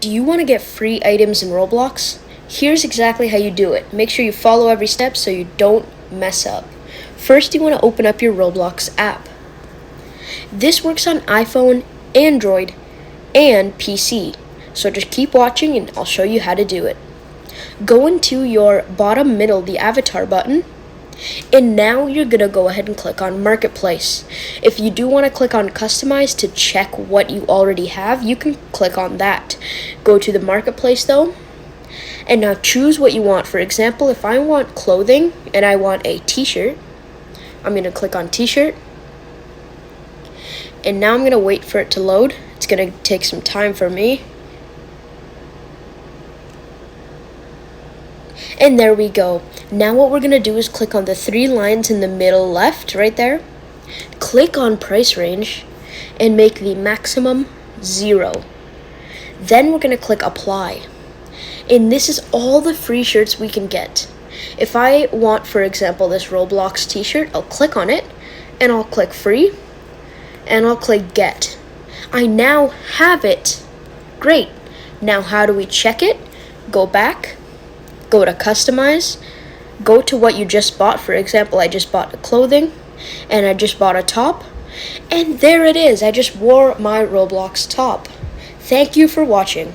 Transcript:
Do you want to get free items in Roblox? Here's exactly how you do it. Make sure you follow every step so you don't mess up. First, you want to open up your Roblox app. This works on iPhone, Android, and PC. So just keep watching and I'll show you how to do it. Go into your bottom middle, the avatar button, and now you're going to go ahead and click on Marketplace. If you do want to click on Customize to check what you already have, you can click on that. Go to the Marketplace though, and now choose what you want. For example, if I want clothing and I want a t-shirt, I'm going to click on t-shirt. And now I'm going to wait for it to load. It's going to take some time for me. And there we go. Now what we're going to do is click on the three lines in the middle left, right there. Click on price range and make the maximum 0. Then we're going to click apply. And this is all the free shirts we can get. If I want, for example, this Roblox t-shirt, I'll click on it and I'll click free and I'll click get. I now have it. Great. Now how do we check it? Go back. Go to customize, go to what you just bought. For example, I just bought clothing and I just bought a top, and there it is. I just wore my Roblox top. Thank you for watching.